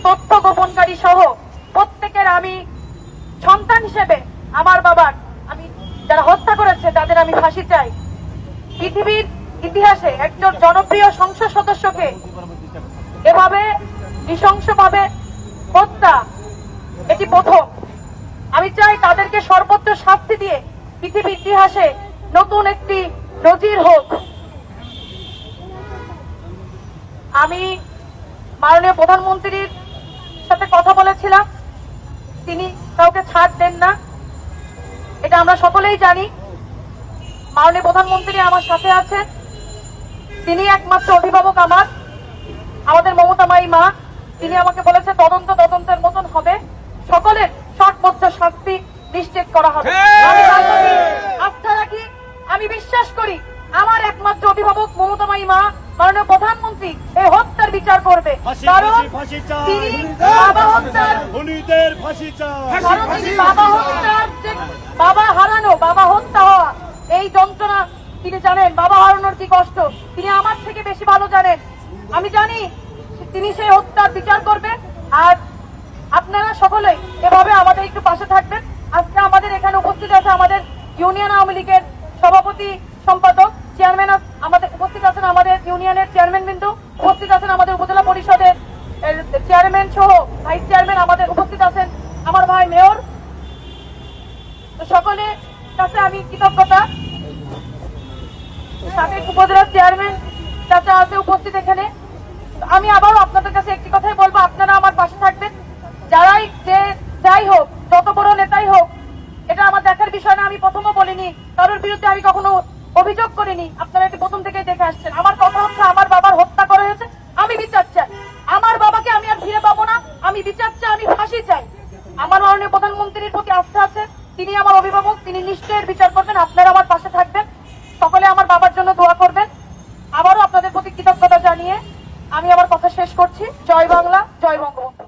তথ্য গোপনকারী সহ প্রত্যেকের আমি সন্তান হিসেবে আমার বাবার আমি যারা হত্যা করেছে তাদের আমি ফাঁসি চাই। পৃথিবীর ইতিহাসে একজন জনপ্রিয় সংসদ সদস্যকে এভাবে নৃশংসভাবে হত্যা এটি প্রথম। আমি চাই তাদেরকে সর্বোচ্চ শাস্তি দিয়ে পৃথিবীর ইতিহাসে নতুন একটি নজির হোক। আমি মাননীয় প্রধানমন্ত্রীর সাথে কথা বলেছিলাম, তিনি কাউকে ছাড় দেন না, এটা আমরা সকলেই জানি। মাননীয় প্রধানমন্ত্রী আমার সাথে আছেন, তিনি একমাত্র অভিভাবক আমাদের মমতা মাই মা। তিনি আমাকে বলেছে তদন্তের মতন হবে, সকলের সর্বোচ্চ শাস্তি নিশ্চিত করা হবে। আমি আস্থা রাখি, আমি বিশ্বাস করি আমার একমাত্র অভিভাবক মমতা মাই মা মাননীয় প্রধানমন্ত্রী এই হত্যার বিচার করবে। কারণ তিনি বাবা হত্যার বাবা হারানো, বাবা হত্যা হওয়া এই যন্ত্রণা তিনি জানেন, বাবা হারানোর কি কষ্ট তিনি আমার থেকে বেশি ভালো জানেন। আমি জানি তিনি সেই হত্যার বিচার করবে। আর আপনারা সকলেই এভাবে আমাদের একটু পাশে থাকবেন। আজকে আমাদের এখানে উপস্থিত আছে আমাদের ইউনিয়ন আওয়ামী লীগের সভাপতি সম্পাদক চেয়ারম্যান আমাদের উপস্থিত আছেন, আমাদের ইউনিয়নের চেয়ারম্যান বিন্দু উপস্থিত আছেন, আমাদের উপজেলা পরিষদের চেয়ারম্যান সহ ভাইস চেয়ারম্যান আমাদের উপস্থিত আছেন, আমার ভাই মেয়র। তো সকলের কাছে আমি কৃতজ্ঞতা। সাবেক উপজেলার চেয়ারম্যান চাচা আছে উপস্থিত এখানে। আমি আবারও আপনাদের কাছে একটি কথাই বলবো, আপনারা আমার পাশে থাকবেন। যাই হোক, যত বড় নেতাই হোক, এটা আমার দেখার বিষয় না। আমি প্রথমও বলিনি, কারোর বিরুদ্ধে আমি কখনো অভিযোগ করিনি। আপনারা এটি প্রথম থেকেই দেখে আসছেন। আমার কথা হচ্ছে আমার বাবার হত্যা করা হয়েছে, আমি বিচার চাই। আমার বাবাকে আমি আর ফিরে পাবো না, আমি বিচার চাই, আমি ফাঁসি চাই। আমার মাননীয় প্রধানমন্ত্রীর প্রতি আস্থা আছে, তিনি আমার অভিভাবক, তিনি নিশ্চয়ই বিচার করবেন। আপনারা আমার পাশে থাকবেন, সকলে আমার বাবার জন্য দোয়া করবেন। আবারও আপনাদের প্রতি কৃতজ্ঞতা জানিয়ে আমি আমার কথা শেষ করছি। জয় বাংলা, জয় বঙ্গবন্ধু।